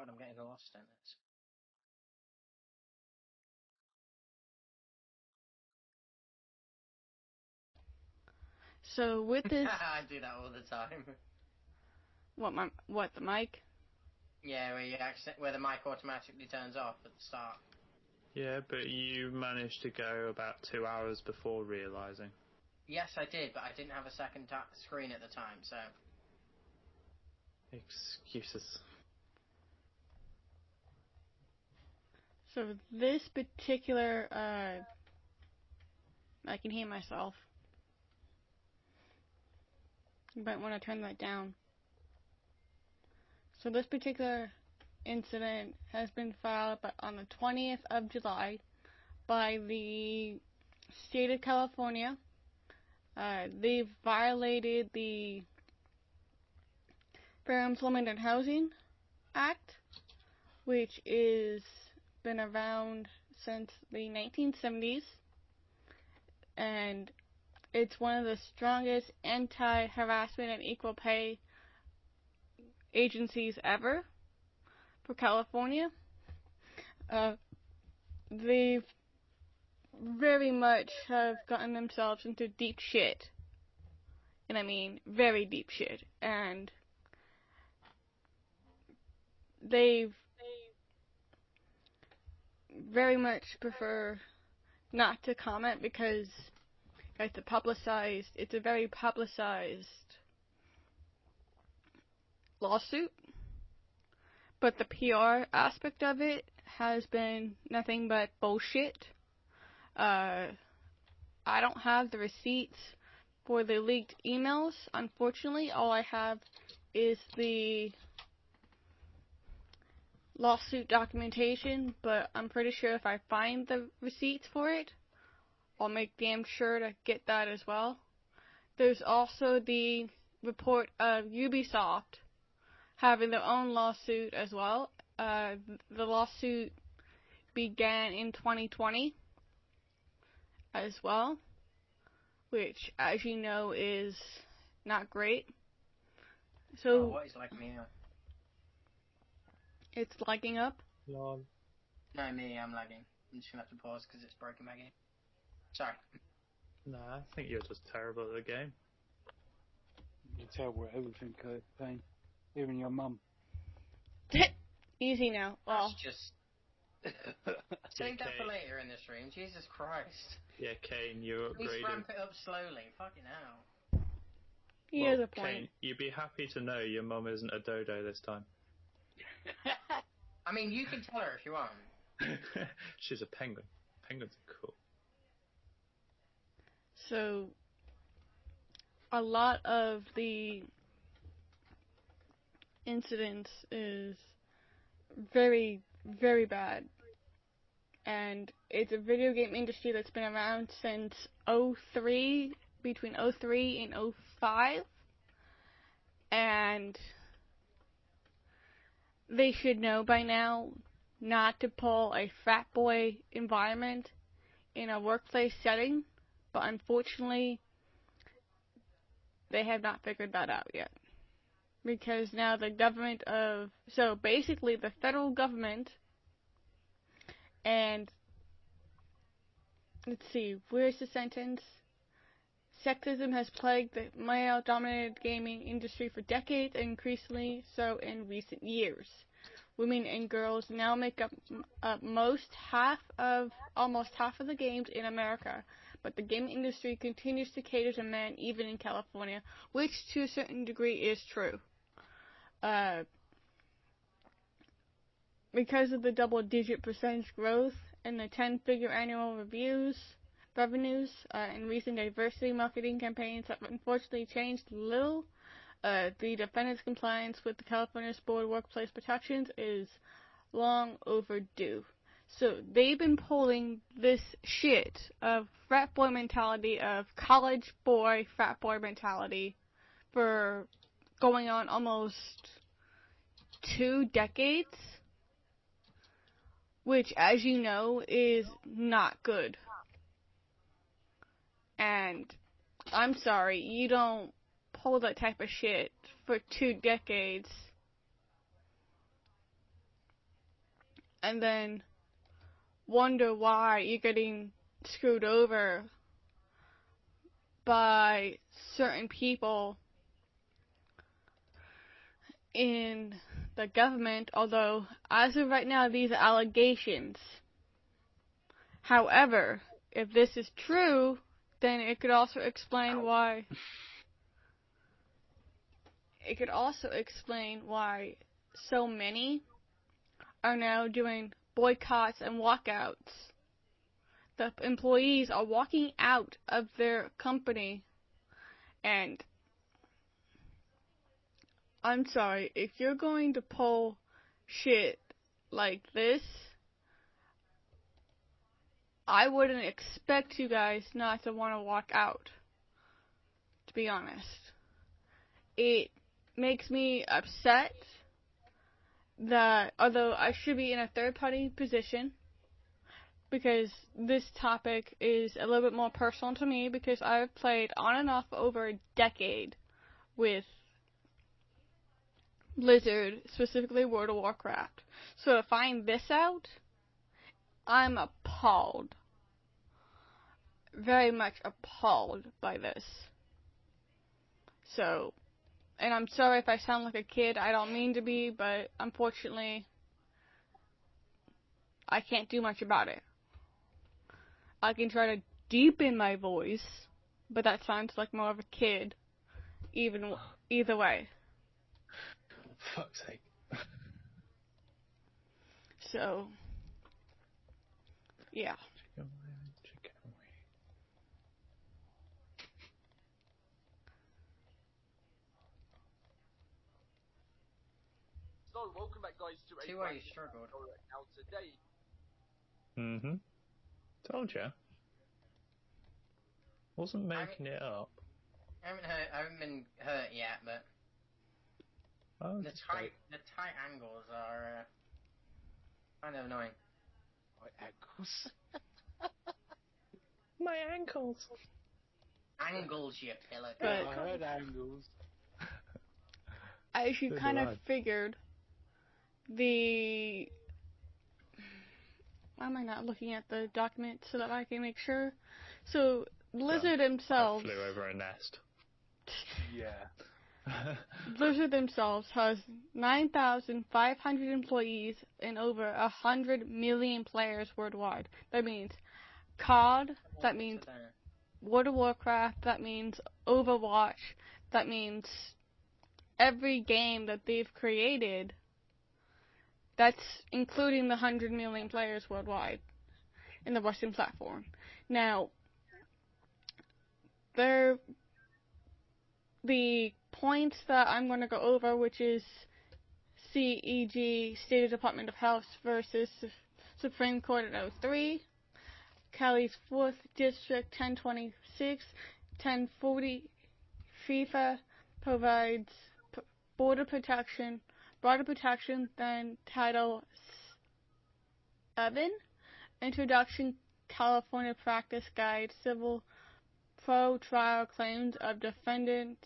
God, I'm getting lost in this. So with this, I do that all the time. the mic? Yeah, where the mic automatically turns off at the start. Yeah, but you managed to go about 2 hours before realising. Yes, I did, but I didn't have a second screen at the time, so... Excuses. So this particular, I can hear myself. You might want to turn that down. So this particular incident has been filed on the 20th of July by the state of California. They've violated the Fair Employment and Housing Act, which is been around since the 1970s, and it's one of the strongest anti-harassment and equal pay agencies ever for California. They've very much have gotten themselves into deep shit, and I mean very deep shit, and they've very much prefer not to comment because it's a very publicized lawsuit, but the PR aspect of it has been nothing but bullshit. I don't have the receipts for the leaked emails, unfortunately. All I have is the lawsuit documentation, but I'm pretty sure if I find the receipts for it, I'll make damn sure to get that as well. There's also the report of Ubisoft having their own lawsuit as well. The lawsuit began in 2020 as well, which, as you know, is not great. So what is lagging me up? It's lagging up? Lol. No, me, I'm lagging. I'm just gonna have to pause because it's broken my game. Sorry. Nah, I think you're just terrible at the game. You're terrible at everything, Kurt Payne. Even your mum. Easy now. Well, That's just... Save that for later in the stream. Jesus Christ. Yeah, Kane, you Please upgraded. ramp it up slowly. Fucking hell. he has a point. Kane, you'd be happy to know your mum isn't a dodo this time. I mean, you can tell her if you want. She's a penguin. Penguins are cool. So, a lot of the incidents is very, very bad. And it's a video game industry that's been around since between 03 and 05. And they should know by now not to pull a frat boy environment in a workplace setting, but unfortunately, they have not figured that out yet. Because now the federal government, and let's see, where's the sentence? Sexism has plagued the male-dominated gaming industry for decades, and increasingly so in recent years. Women and girls now make up almost half of the games in America, but the gaming industry continues to cater to men even in California, which to a certain degree is true. Because of the double-digit percentage growth and the 10-figure annual revenues, and recent diversity marketing campaigns have unfortunately changed little. The defendant's compliance with the California's Board of Workplace Protections is long overdue. So they've been pulling this shit of frat boy mentality, of college boy, frat boy mentality for going on almost 2 decades, which, as you know, is not good. And I'm sorry, you don't pull that type of shit for 2 decades and then wonder why you're getting screwed over by certain people in the government, although as of right now these are allegations. However, if this is true, then it could also explain why so many are now doing boycotts and walkouts. The employees are walking out of their company, and I'm sorry, if you're going to pull shit like this, I wouldn't expect you guys not to want to walk out, to be honest. It makes me upset that, although I should be in a third-party position, because this topic is a little bit more personal to me, because I've played on and off for over a decade with Blizzard, specifically World of Warcraft. So to find this out, I'm appalled. Very much appalled by this. So, and I'm sorry if I sound like a kid, I don't mean to be, but unfortunately, I can't do much about it. I can try to deepen my voice, but that sounds like more of a kid, either way. Fuck's sake. So, yeah. So, welcome back, guys, to See why you struggled. Now today. Told ya. Wasn't making it up. I haven't been hurt yet, but Oh, the tight angles are kind of annoying. My ankles. My ankles. Angles, you pillow. But- I heard angles. As you So kind do of I. figured, why am I not looking at the document so that I can make sure? So, Blizzard I themselves, flew over a nest. Yeah. Blizzard themselves has 9,500 employees and over 100 million players worldwide. That means COD, that means World of Warcraft, that means Overwatch, that means every game that they've created. That's including the 100 million players worldwide in the Western platform. Now, the points that I'm going to go over, which is CEG, State Department of Health versus Supreme Court at 03, Cali's 4th District 1026, 1040, FIFA provides broader protection than Title 7, Introduction California Practice Guide, Civil Pro-Trial Claims of Defendant,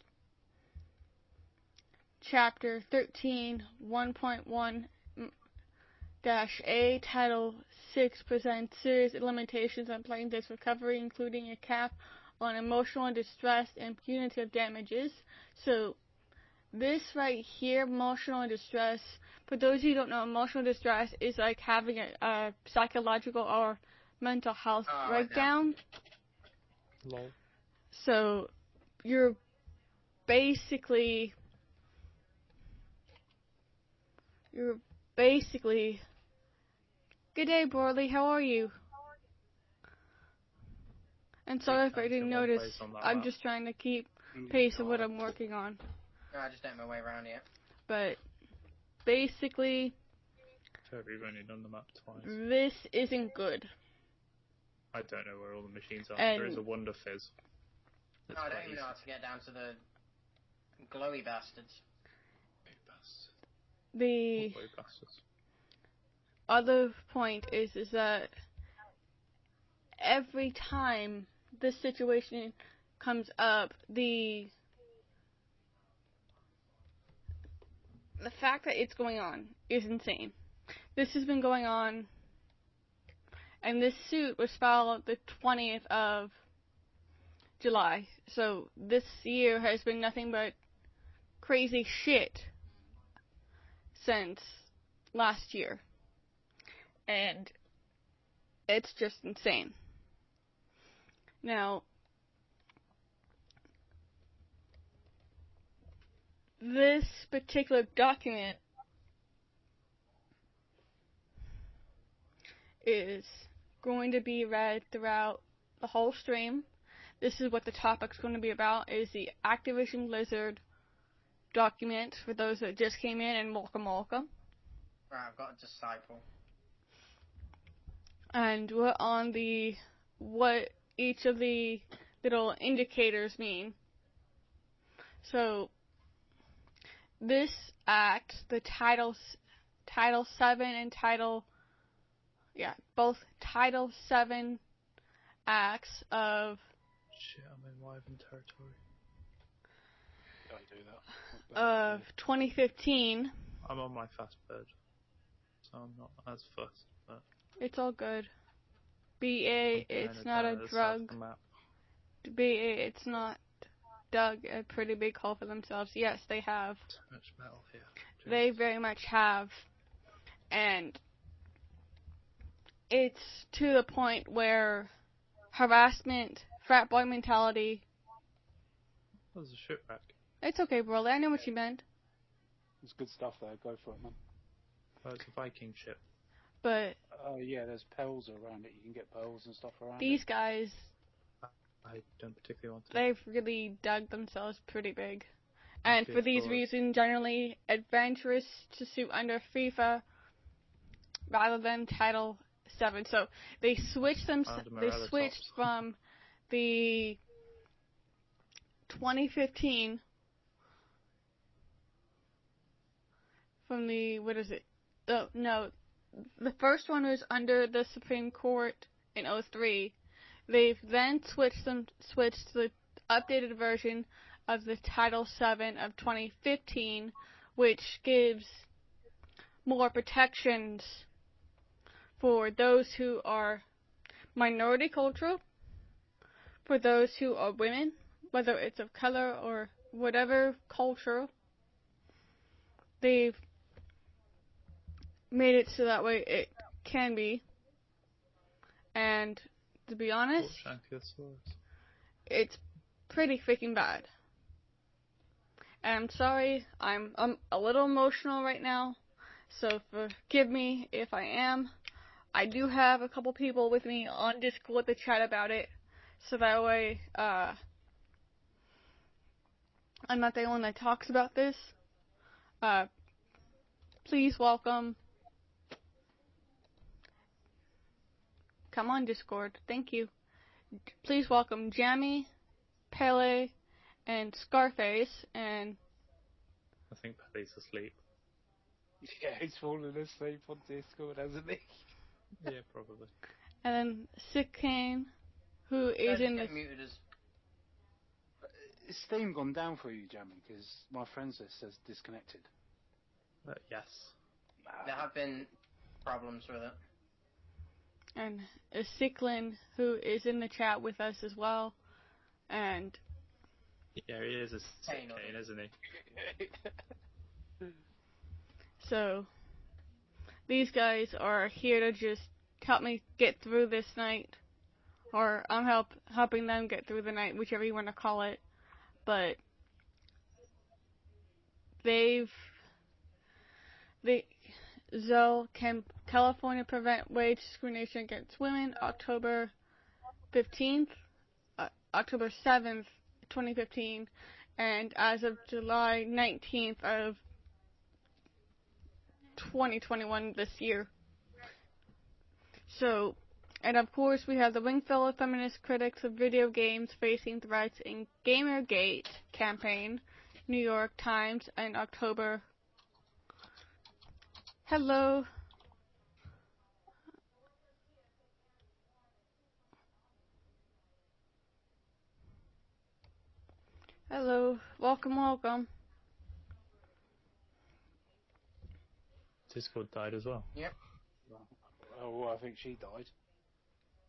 Chapter 13, 1.1-A, Title 6 presents serious limitations on plaintiff's recovery, including a cap on emotional distress and punitive damages. So, this right here, emotional distress, for those of you who don't know, emotional distress is like having a psychological or mental health breakdown. Lol. So, you're basically, good day, Borley, how are you? And sorry if I didn't notice, I'm just trying to keep pace of what I'm working on. No, I just don't know my way around yet. But, basically, We've only done the map twice. this isn't good. I don't know where all the machines are. And- There is a Wonder Fizz. No, I don't even know how to get down to the glowy bastards. Big bastards. The Glowy bastards. other point is that every time this situation comes up, the fact that it's going on is insane. this has been going on, and this suit was filed the 20th of July. So this year has been nothing but crazy shit since last year. And it's just insane. Now, this particular document is going to be read throughout the whole stream. This is what the topic's going to be about, is the Activision Blizzard document for those that just came in, and welcome. Right, I've got a disciple. And we're on what each of the little indicators mean. So, this act, the Title 7 and both Title 7 acts of... Shit, I'm in Wyvern territory. Don't do that. Of 2015. I'm on my fast bird, so I'm not as fussed, but... It's all good. BA, it's not a drug. BA, it's not dug a pretty big hole for themselves. Yes, they have. Too much metal here. Jeez. They very much have. And it's to the point where harassment, frat boy mentality. That was a shipwreck. It's okay, bro. I know what you meant. There's good stuff there. Go for it, man. Oh, it's a Viking ship. But Oh yeah, there's pearls around it. You can get pearls and stuff around these it. guys, I don't particularly want to. they've really dug themselves pretty big. And Okay, for these so- reasons, generally adventurous to suit under FIFA rather than Title 7. So they switched They switched from the 2015 from the the first one was under the Supreme Court in 2003. They've then switched to the updated version of the Title 7 of 2015, which gives more protections for those who are minority cultural, for those who are women, whether it's of color or whatever culture. They've made it so that way it can be. And to be honest, it's pretty freaking bad. And I'm sorry, I'm a little emotional right now, so forgive me if I am. I do have a couple people with me on Discord to chat about it, so that way I'm not the only one that talks about this. Please welcome. Come on, Discord. Thank you. Please welcome Jammy, Pele, and Scarface, and... I think Pele's asleep. Yeah, he's fallen asleep on Discord, hasn't he? Yeah, probably. And then Sickane, who is in the... Muted as... Is Steam gone down for you, Jamie? Because my friends list says disconnected. Yes. There have been problems with it. And Sicklin, who is in the chat with us as well. And... Yeah, he is a sick cane, isn't he? So, these guys are here to just help me get through this night. Or I'm helping them get through the night, whichever you want to call it. But can California prevent wage discrimination against women? October 15th, October 7th, 2015, and as of July 19th of 2021 this year. So, and of course we have the Wingfellow Feminist Critics of Video Games Facing Threats in Gamergate campaign, New York Times, in October. Hello. Hello. Welcome. Discord died as well. Yep. Well, I think she died.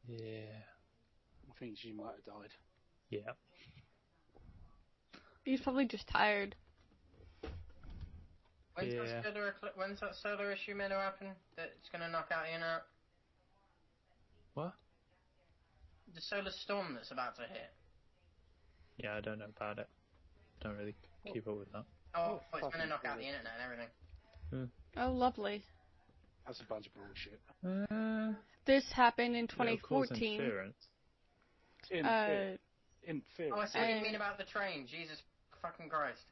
Yeah. I think she might have died. Yeah. He's probably just tired. Yeah. When's that solar issue meant to happen? That it's going to knock out the internet? What? The solar storm that's about to hit. Yeah, I don't know about it. Don't really keep up with that. Oh, it's going to fucking knock out the brilliant. internet and everything. Oh, lovely. That's a bunch of bullshit. This happened in It'll cause 2014. interference. Interference. Oh, I see what you And- mean about the train. Jesus fucking Christ.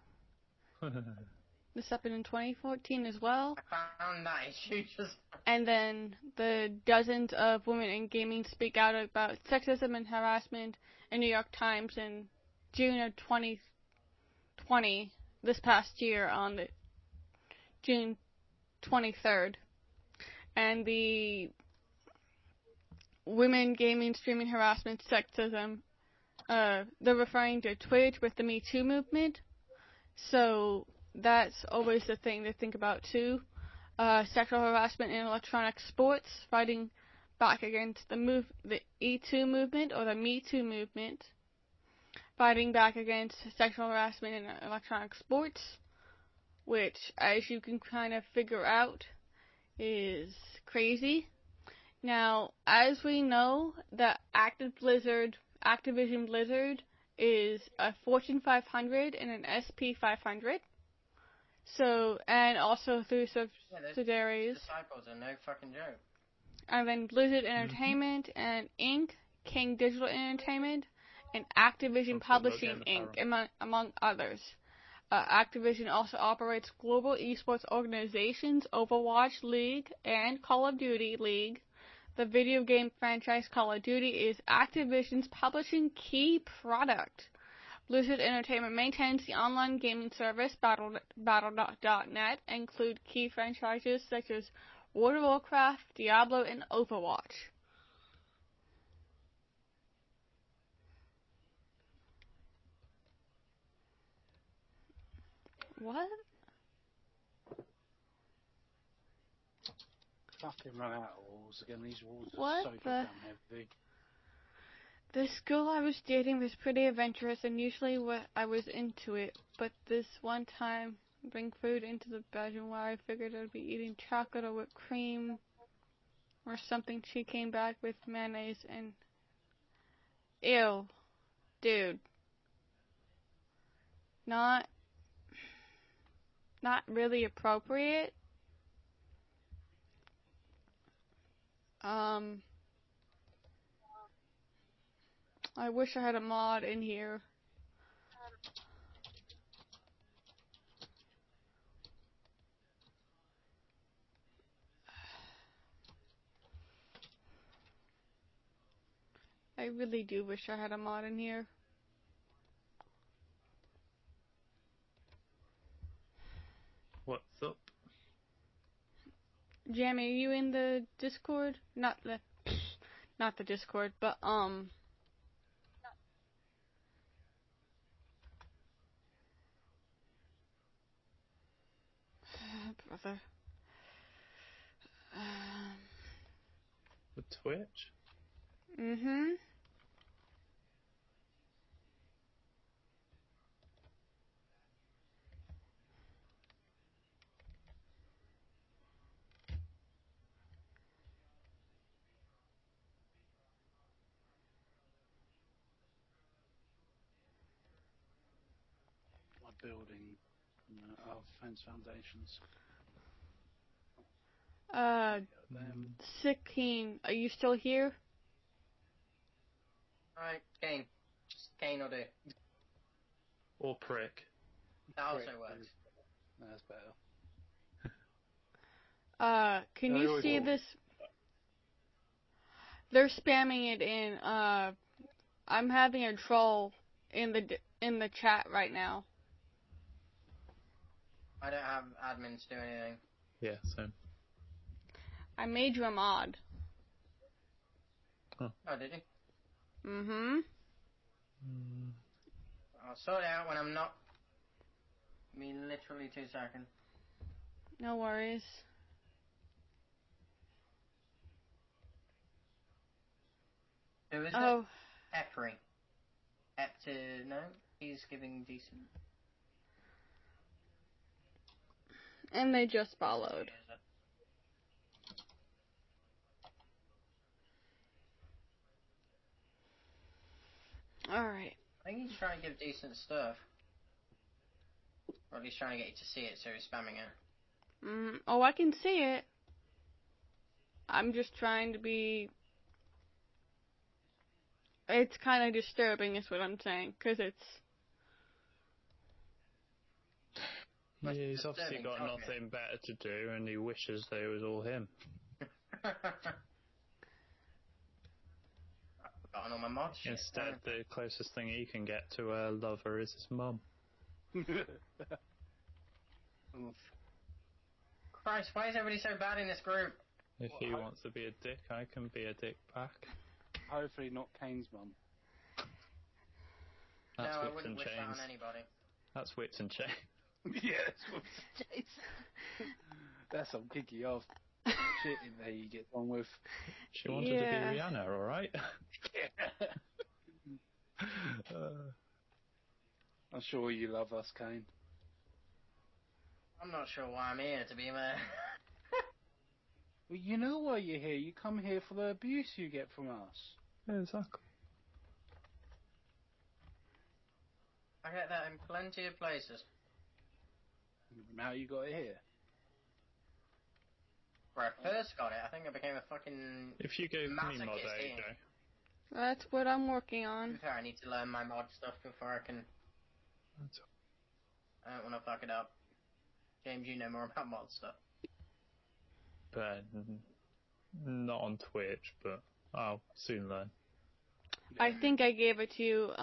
This happened in 2014 as well. I found that issue just... And then the dozens of women in gaming speak out about sexism and harassment in New York Times in June of 2020, this past year on the June 23rd. And the women gaming streaming harassment sexism, they're referring to Twitch with the Me Too movement. So that's always the thing to think about too. Sexual harassment in electronic sports, fighting back against the E2 movement or the Me Too movement, fighting back against sexual harassment in electronic sports, which, as you can kind of figure out, is crazy. Now, as we know, the Activision Blizzard is a Fortune 500 and an SP 500. So, and also through subsidiaries. Disciples are no fucking joke. And then Blizzard Entertainment and Inc., King Digital Entertainment, and Activision Publishing Inc., among others. Activision also operates global esports organizations Overwatch League and Call of Duty League. The video game franchise Call of Duty is Activision's publishing key product. Blizzard Entertainment maintains the online gaming service Battle.net and include key franchises such as World of Warcraft, Diablo, and Overwatch. What? Fucking run out of walls again. These walls are What so the- damn heavy. The school I was dating was pretty adventurous, and usually I was into it. But this one time, bring food into the bedroom where I figured I'd be eating chocolate or whipped cream or something. She came back with mayonnaise and... Ew. Dude. Not really appropriate. I wish I had a mod in here. I really do wish I had a mod in here. What's up? Jamie, are you in the Discord? Not the Discord, but brother. The Twitch? Mhm. My building, our fence foundations. Sikeen, are you still here? Alright, Kane. Just Kane will do. Or prick? That also Prick, works. That's better. Can No, you it see won't. this? They're spamming it in, I'm having a troll in the chat right now. I don't have admins do anything. Yeah, same. I made you a mod. Oh, did you? Mhm. I'll sort it out when I'm not. Give me literally 2 seconds. No worries. Who is Oh, it? Epri. No? He's giving decent. and they just followed. Alright. I think he's trying to give decent stuff. Or at least trying to get you to see it, so he's spamming it. Oh, I can see it. I'm just trying to be... It's kind of disturbing, is what I'm saying, because it's... Yeah, he's obviously disturbing got content. nothing better to do, and he wishes that it was all him. I've forgotten all my mod shit. Instead, the closest thing he can get to a lover is his mum. Christ, why is everybody so bad in this group? If he wants to be a dick, I can be a dick back. Hopefully not Kane's mum. That's No, I whips wouldn't and wish that on chains. anybody. That's whips and chains. Yes. That's some kicky off shit in there you get on with. She wanted to be Rihanna, alright? I'm sure you love us, Kane. I'm not sure why I'm here, to be fair. Well, you know why you're here. You come here for the abuse you get from us. Yeah, exactly. I get that in plenty of places. Now you got it here. Where I first got it, I think I became a fucking... If you gave me mod, masochist there you here. go. That's what I'm working To be on. fair, I need to learn my mod stuff before I can... I don't want to fuck it up. James, you know more about mod stuff. But not on Twitch, but I'll soon learn. I think I gave it to you.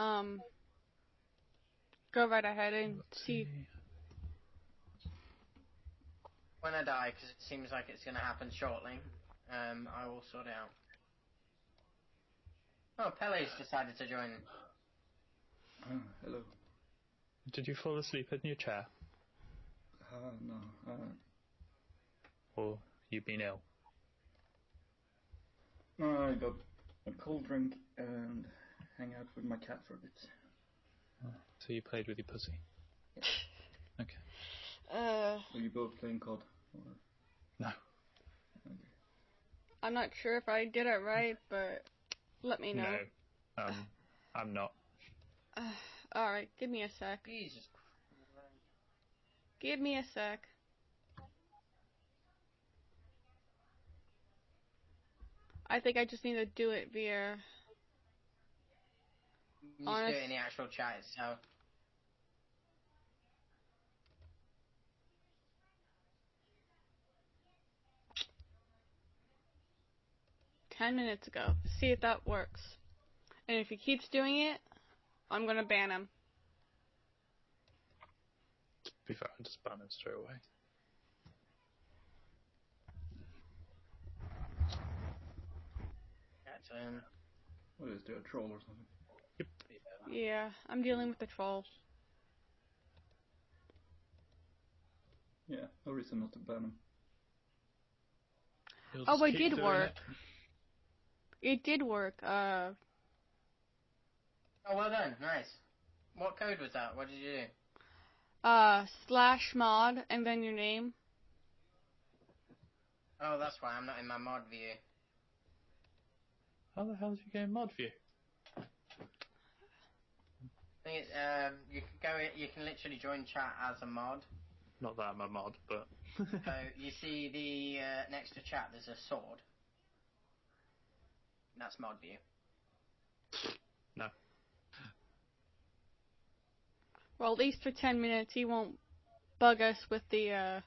Go right ahead and see. When I die, because it seems like it's going to happen shortly, I will sort it out. Oh, Pele's decided to join. Hello. Did you fall asleep in your chair? No. Or you been ill? No, I got a cold drink and hang out with my cat for a bit. So you played with your pussy? Yeah. Okay. Were you both playing COD? Or... No. Okay. I'm not sure if I did it right, but let me know. No. I'm not. Alright, give me a sec. Jesus. Give me a sec. I think I just need to do it via... You should do it in the actual chat itself. $10 ago. See if that works. And if he keeps doing it, I'm gonna ban him. To be fair, I'll just ban him straight away. That's, What is there, a troll or something? Yep. Yeah, I'm dealing with the troll. Yeah, no reason not to ban him. You'll Oh, just it keep did doing work. It did work. Oh, well done. Nice. What code was that? What did you do? /mod and then your name. Oh, that's why I'm not in my mod view. How the hell did you get in mod view? I think it's, you can go in, you can literally join chat as a mod. Not that I'm a mod, but... So you see the next to chat there's a sword. That's mod view. No. Well, at least for 10 minutes he won't bug us with the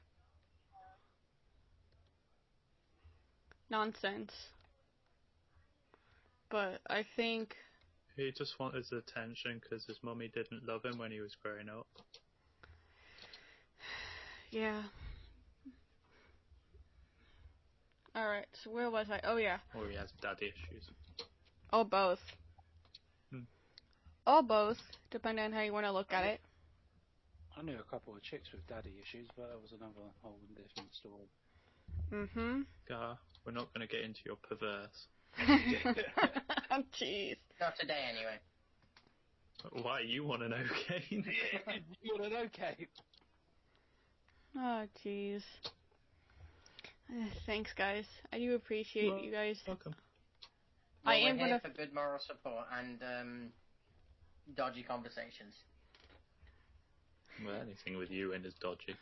nonsense. But I think... He just wanted his attention because his mummy didn't love him when he was growing up. Yeah. Alright, so where was I? Oh yeah. Or he has daddy issues. Oh, both. Hmm. Or both, depending on how you want to look at it. I knew a couple of chicks with daddy issues, but that was another whole different story. Mm-hmm. Gar, we're not going to get into your perverse. Jeez. Not today, anyway. Why, you want an Kane? You want to know, Kate? Oh, jeez. Thanks, guys. I do appreciate you guys. Welcome. Well, I am we're here gonna. for good moral support and dodgy conversations. Well, anything with you in is dodgy.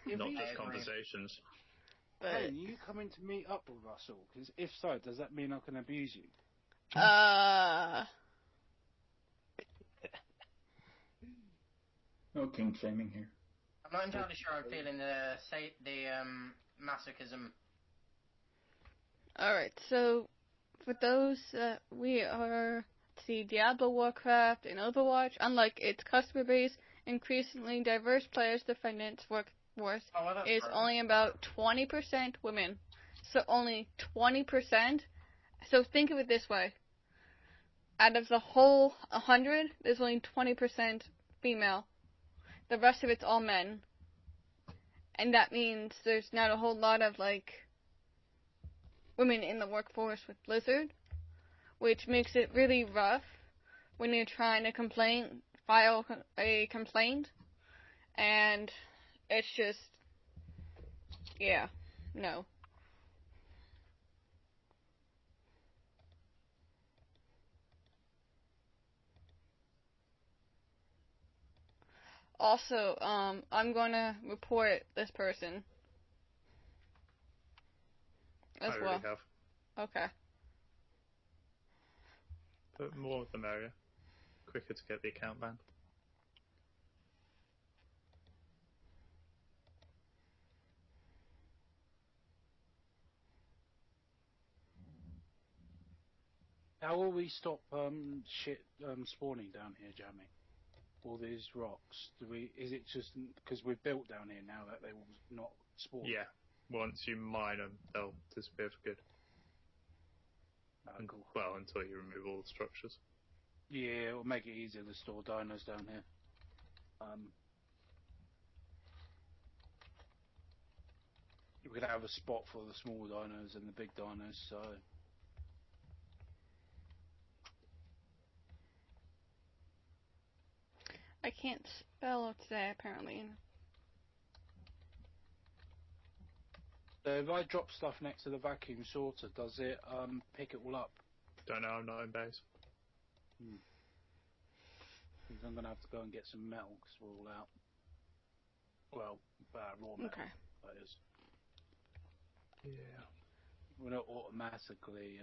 Not we- just I agree. conversations. But, Hey, you coming to meet up with us all? Because if so, does that mean I can abuse you? No king shaming here. I'm not entirely sure I'm feeling the masochism. Alright, so for those, we are, see, Diablo, Warcraft, and Overwatch, unlike its customer base, increasingly diverse players' defendants workforce Oh, well, that's is right. only about 20% women. So only 20%. So think of it this way. Out of the whole 100, there's only 20% female. The rest of it's all men. And that means there's not a whole lot of, like, women in the workforce with Blizzard, which makes it really rough when you're trying to file a complaint, and it's just, yeah, no. Also, I'm gonna report this person as I well. already have. Okay. But more the merrier. Quicker to get the account banned. How will we stop shit spawning down here, Jamie? All these rocks. Is it just because we're built down here now that they will not spawn? Yeah. Once you mine them, they'll disappear for good. Oh, cool. Well, until you remove all the structures. Yeah, it'll make it easier to store dinos down here. We could have a spot for the small dinos and the big dinos, so... I can't spell today, apparently. So if I drop stuff next to the vacuum sorter, does it pick it all up? Don't know, I'm not in base. Because I'm going to have to go and get some metal because we're all out. Well, raw metal, Okay. that is. Yeah. We're not automatically...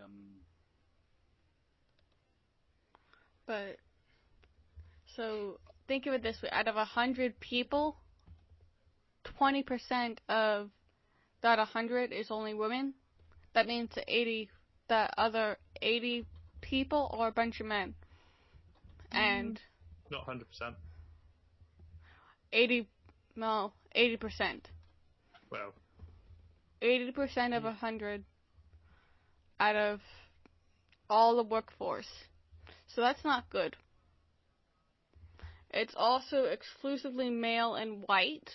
But, so, think of it this way. Out of 100 people, 20% of that 100 is only women. That means the other 80 people are a bunch of men. And Not 100%. 80%. Well, 80% of 100 out of all the workforce. So that's not good. It's also exclusively male and white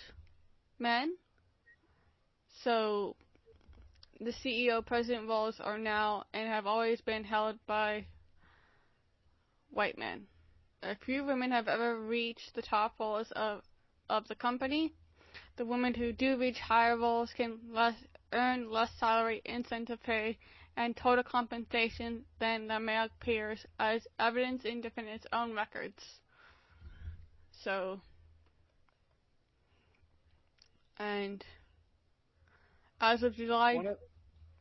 men. So the CEO president roles are now and have always been held by white men. A few women have ever reached the top roles of the company. The women who do reach higher roles can earn less salary, incentive pay, and total compensation than their male peers, as evidenced in defendants' own records. So, and as of July...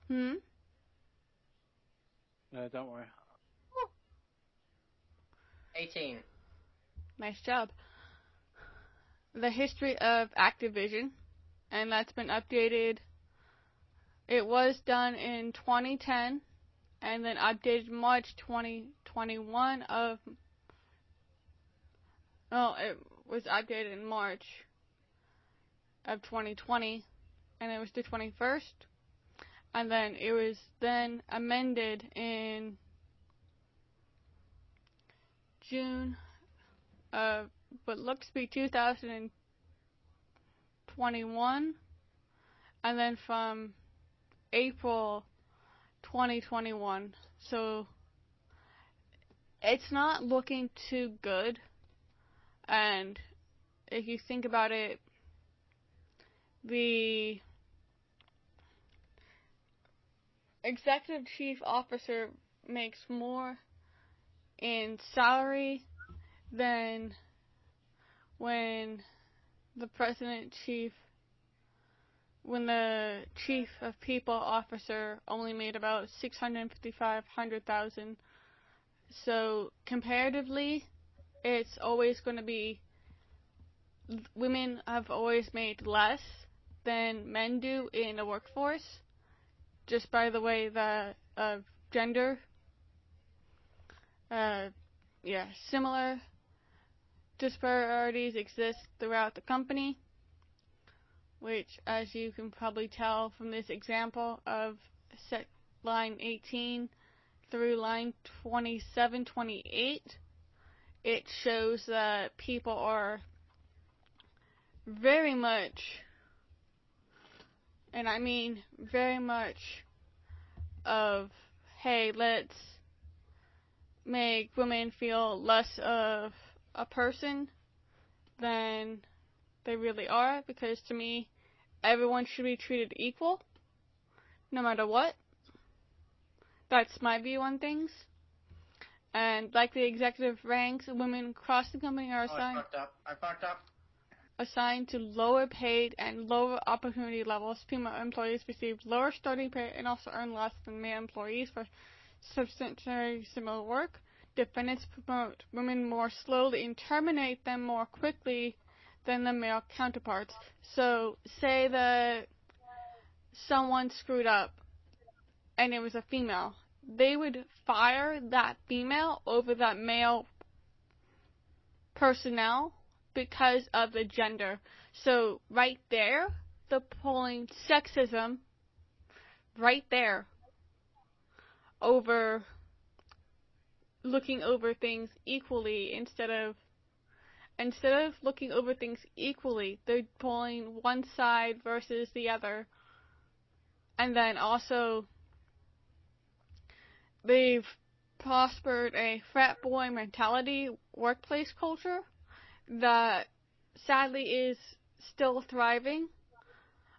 No, don't worry. 18. Nice job. The history of Activision, and that's been updated. It was done in 2010, and then updated March 2021 of... No, it was updated in March of 2020, and it was the 21st. And then it was then amended in June of what looks to be 2021, and then from April 2021. So it's not looking too good. And if you think about it, the executive chief officer makes more in salary than when the chief of people officer only made about $655,000. So comparatively, it's always going to be, women have always made less than men do in the workforce, just by the way that gender, similar disparities exist throughout the company, which, as you can probably tell from this example of set line 18 through line 27, 28, it shows that people are very much, and I mean very much, of, hey, let's make women feel less of a person than they really are, because to me, everyone should be treated equal, no matter what. That's my view on things. And like the executive ranks, women across the company are I fucked up. assigned to lower paid and lower opportunity levels. Female employees receive lower starting pay and also earn less than male employees for substantially similar work. Defendants promote women more slowly and terminate them more quickly than the male counterparts. So, say that someone screwed up and it was a female. They would fire that female over that male personnel because of the gender. So, right there, the pulling sexism, right there, over looking over things equally instead of looking over things equally, they're pulling one side versus the other. And then also, they've prospered a frat boy mentality workplace culture that sadly is still thriving,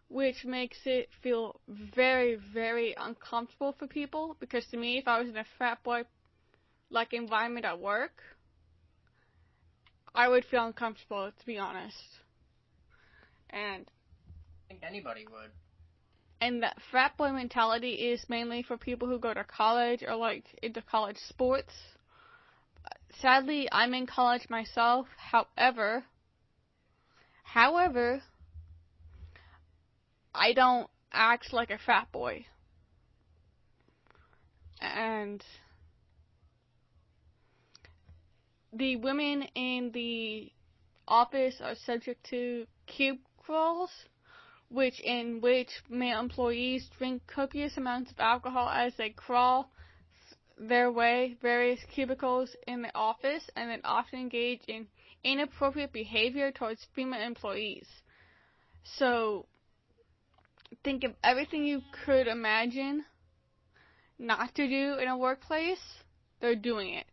which makes it feel very, very uncomfortable for people. Because to me, if I was in a frat boy like environment at work, I would feel uncomfortable, to be honest. And I think anybody would. And that frat boy mentality is mainly for people who go to college or like into college sports. Sadly, I'm in college myself. However, I don't act like a frat boy. And the women in the office are subject to cubicles, in which male employees drink copious amounts of alcohol as they crawl their way various cubicles in the office, and then often engage in inappropriate behavior towards female employees. So, think of everything you could imagine not to do in a workplace, they're doing it.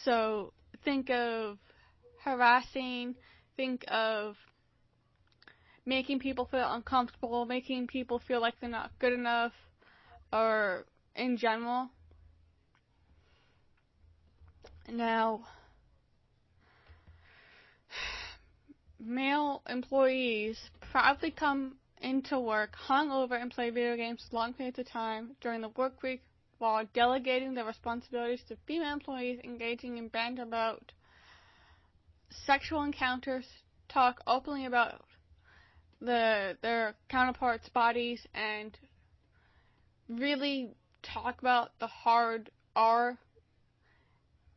So, think of harassing, think of making people feel uncomfortable, making people feel like they're not good enough, or in general. Now, male employees proudly come into work hungover and play video games for long periods of time during the work week, while delegating their responsibilities to female employees, engaging in banter about sexual encounters, talk openly about their counterparts' bodies, and really talk about the hard R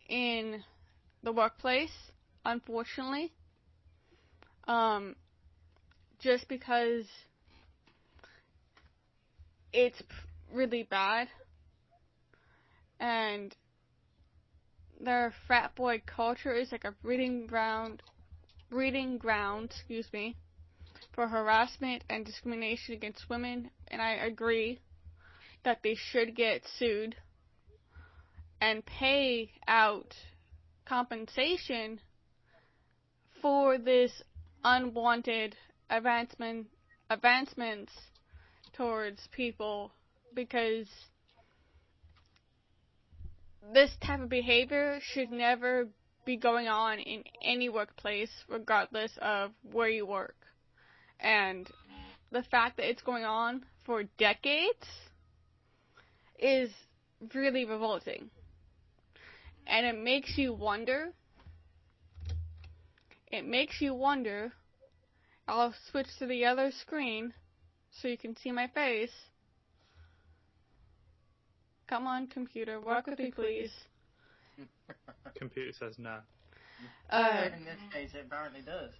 in the workplace, unfortunately. Just because it's really bad. And their frat boy culture is like a breeding ground, for harassment and discrimination against women, and I agree. that they should get sued and pay out compensation for this unwanted advancements towards people, because this type of behavior should never be going on in any workplace, regardless of where you work. And the fact that it's going on for decades is really revolting. And it makes you wonder. I'll switch to the other screen so you can see my face. Come on, computer, work with me, please. Computer says no. In this case, it apparently does.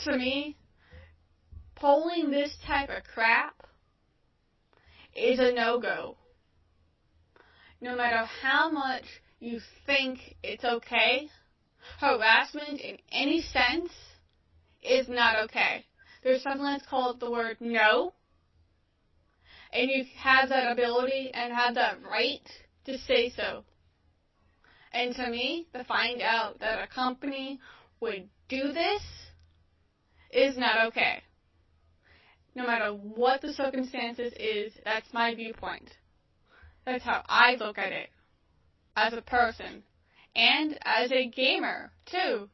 To me, polling this type of crap is a no-go. No matter how much you think it's okay, harassment in any sense is not okay. There's something that's called the word no, and you have that ability and have that right to say so. And to me, to find out that a company would do this is not okay. No matter what the circumstances is, that's my viewpoint. That's how I look at it. As a person. And as a gamer, too.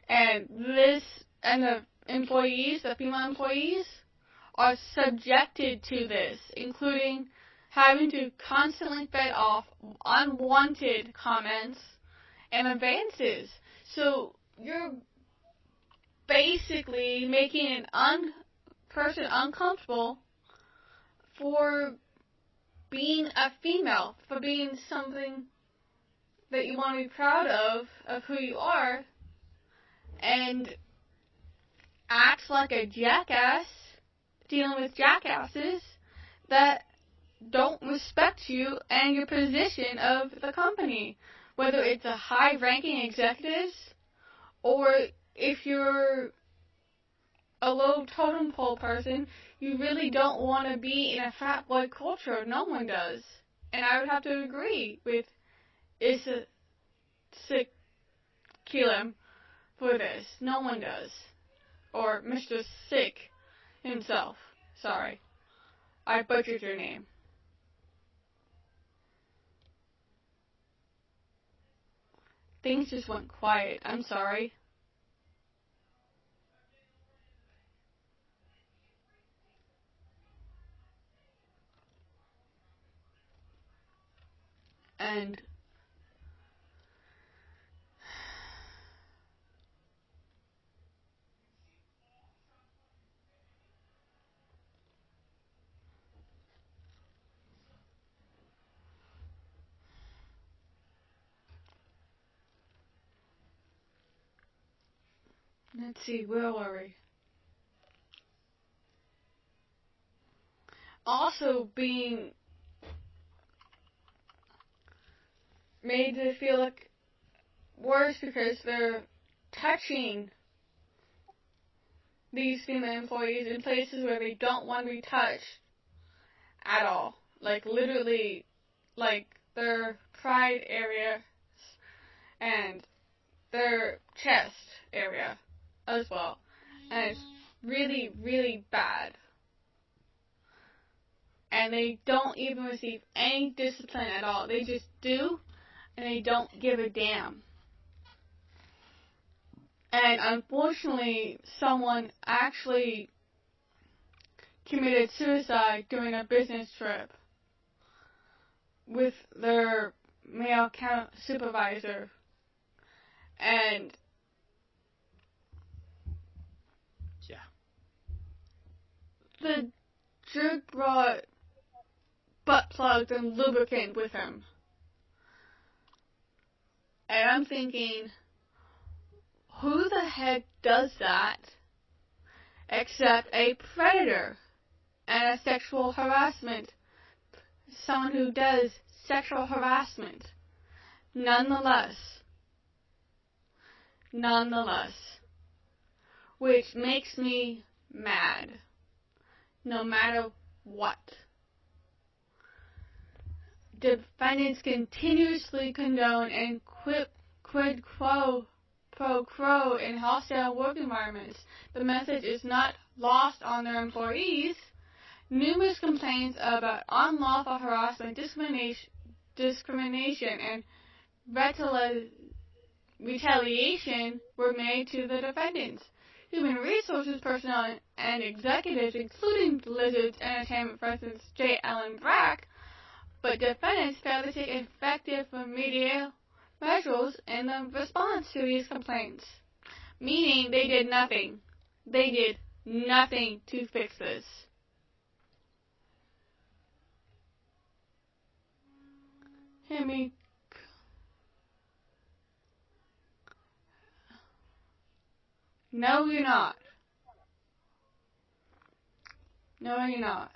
And the employees, the female employees, are subjected to this, including having to constantly fend off unwanted comments and advances. So you're basically making an person uncomfortable for being a female, for being something that you want to be proud of who you are, and acts like a jackass dealing with jackasses that don't respect you and your position of the company, whether it's a high-ranking executive or if you're a low totem pole person. You really don't want to be in a frat boy culture. No one does. And I would have to agree with Issa Kilim for this. No one does. Or Mr. Sick himself. Sorry. I butchered your name. Things just went quiet. I'm sorry. And let's see, where were we? Also being made to feel like worse because they're touching these female employees in places where they don't want to be touched at all. Like literally, like their pride area and their chest area as well. And it's really, really bad. And they don't even receive any discipline at all. They just do, and they don't give a damn. And unfortunately, someone actually committed suicide during a business trip with their male supervisor. And yeah, the jerk brought butt plugs and lubricant with him. And I'm thinking, who the heck does that except a predator and a sexual harassment? Someone who does sexual harassment. Nonetheless, which makes me mad, no matter what. Defendants continuously condone and quid pro quo in hostile work environments. The message is not lost on their employees. Numerous complaints about unlawful harassment, discrimination, and retaliation were made to the defendants. Human resources personnel and executives, including Blizzard's entertainment president J. Allen Brack, but defendants failed to take effective remedial measures in the response to these complaints, meaning they did nothing. They did nothing to fix this. Hear me. No, you're not. No, you're not.